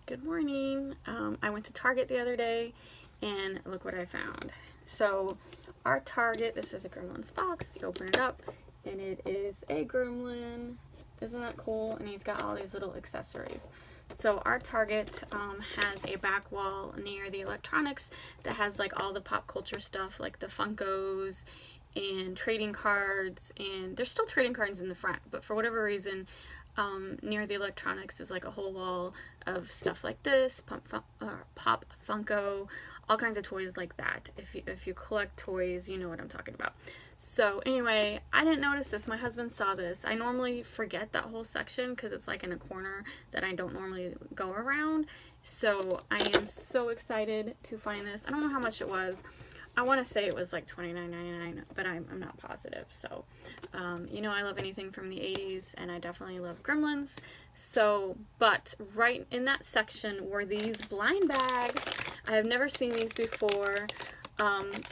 Good morning. I went to Target the other day and look what I found. So our Target, this is a Gremlins box. You open it up and it is a Gremlin. Isn't that cool? And he's got all these little accessories. So our Target has a back wall near the electronics that has like all the pop culture stuff, like the Funkos and trading cards, and there's still trading cards in the front, but for whatever reason near the electronics is like a whole wall of stuff like this, Pop Funko, all kinds of toys like that. If you collect toys, you know what I'm talking about. So anyway, I didn't notice this. My husband saw this. I normally forget that whole section because it's like in a corner that I don't normally go around. So I am so excited to find this. I don't know how much it was. I want to say it was like $29.99, but I'm not positive. So, you know, I love anything from the 80s, and I definitely love Gremlins. So, but right in that section were these blind bags. I have never seen these before.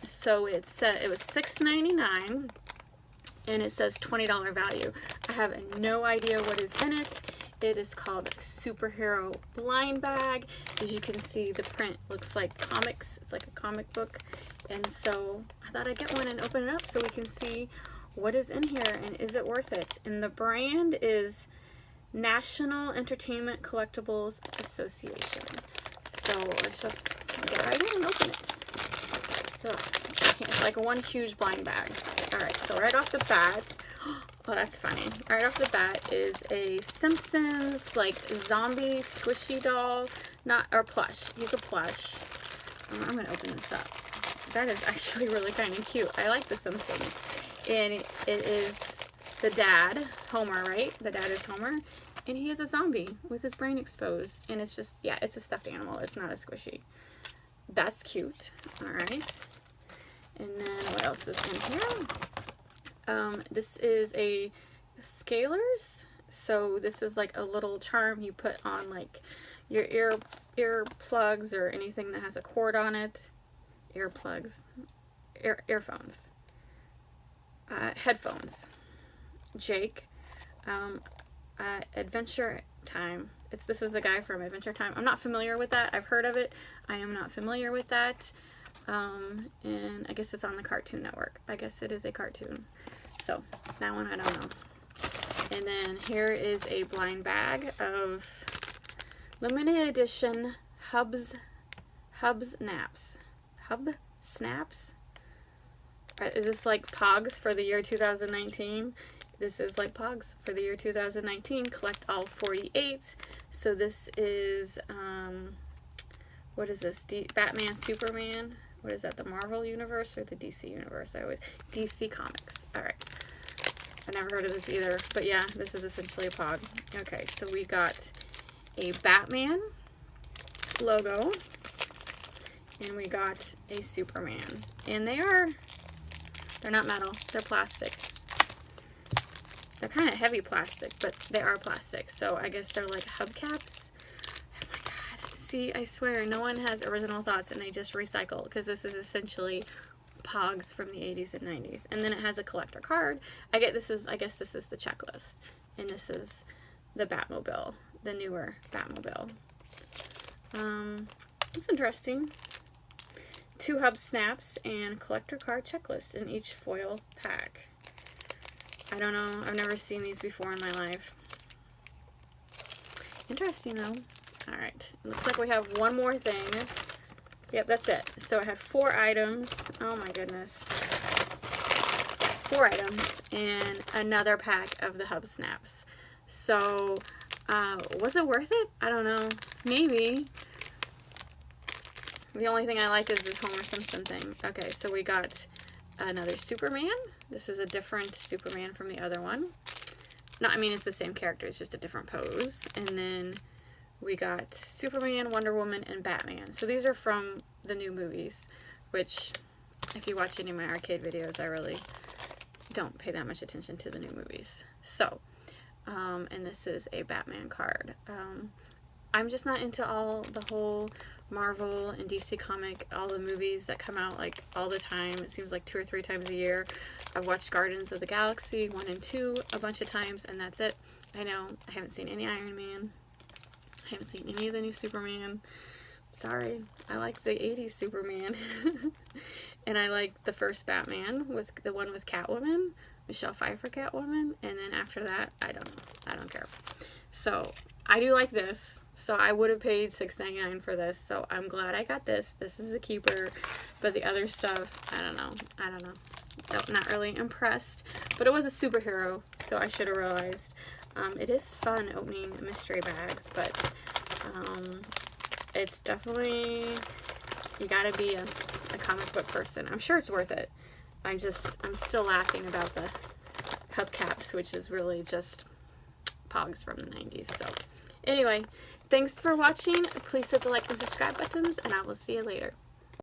So it said it was $6.99, and it says $20 value. I have no idea what is in it. It is called Superhero Blind Bag. As you can see, the print looks like comics. It's like a comic book. And so I thought I'd get one and open it up so we can see what is in here and is it worth it. And the brand is National Entertainment Collectibles Association. So let's just get right in and open it. Ugh. It's like one huge blind bag. Alright, so right off the bat, oh, that's funny. Right off the bat is a Simpsons, like, zombie squishy doll. Or plush. He's a plush. I'm going to open this up. That is actually really kind of cute. I like the Simpsons. And it is the dad, Homer, right? The dad is Homer. And he is a zombie with his brain exposed. And it's just, yeah, it's a stuffed animal. It's not a squishy. That's cute. Alright. And then what else is in here? This is a Scalers. So this is like a little charm you put on like your ear plugs or anything that has a cord on it. Earplugs, earphones, headphones. Jake, Adventure Time. This is a guy from Adventure Time. I'm not familiar with that. I've heard of it. I am not familiar with that. And I guess it's on the Cartoon Network. I guess it is a cartoon. So that one I don't know. And then here is a blind bag of limited edition Hub Snaps. Hub Snaps? Is this like Pogs for the year 2019? This is like Pogs for the year 2019. Collect all 48. So this is, what is this? Batman, Superman? What is that? The Marvel Universe or the DC Universe? DC Comics. Alright. I never heard of this either. But yeah, this is essentially a Pog. Okay, so we got a Batman logo. And we got a Superman. And they're not metal, they're plastic. They're kind of heavy plastic, but they are plastic. So I guess they're like hubcaps. Oh my god. See, I swear, no one has original thoughts and they just recycle, because this is essentially Pogs from the 80s and 90s. And then it has a collector card. I guess this is the checklist. And this is the Batmobile, the newer Batmobile. It's interesting. 2 hub snaps and collector card checklist in each foil pack. I don't know. I've never seen these before in my life. Interesting though. Alright. Looks like we have one more thing. Yep, that's it. So I had 4 items. Oh my goodness. 4 items and another pack of the hub snaps. So, was it worth it? I don't know. Maybe. The only thing I like is the Homer Simpson thing. Okay, so we got another Superman. This is a different Superman from the other one. No, I mean, it's the same character. It's just a different pose. And then we got Superman, Wonder Woman, and Batman. So these are from the new movies, which, if you watch any of my arcade videos, I really don't pay that much attention to the new movies. So, and this is a Batman card. I'm just not into the whole Marvel and DC comic, all the movies that come out like all the time. It seems like 2 or 3 times a year. I've watched Guardians of the Galaxy 1 and 2 a bunch of times, and that's it. I know I haven't seen any Iron Man. I haven't seen any of the new Superman. Sorry. I like the 80s Superman. And I like the first Batman, with the one with Catwoman, Michelle Pfeiffer Catwoman, and then after that, I don't know. I don't care. So, I do like this. So, I would have paid $6.99 for this. So, I'm glad I got this. This is a keeper. But the other stuff, I don't know. Not really impressed. But it was a superhero, so I should have realized. It is fun opening mystery bags, but it's definitely, you gotta be a comic book person. I'm sure it's worth it. I'm still laughing about the hubcaps, which is really just Pogs from the 90s. So anyway, thanks for watching. Please hit the like and subscribe buttons, and I will see you later.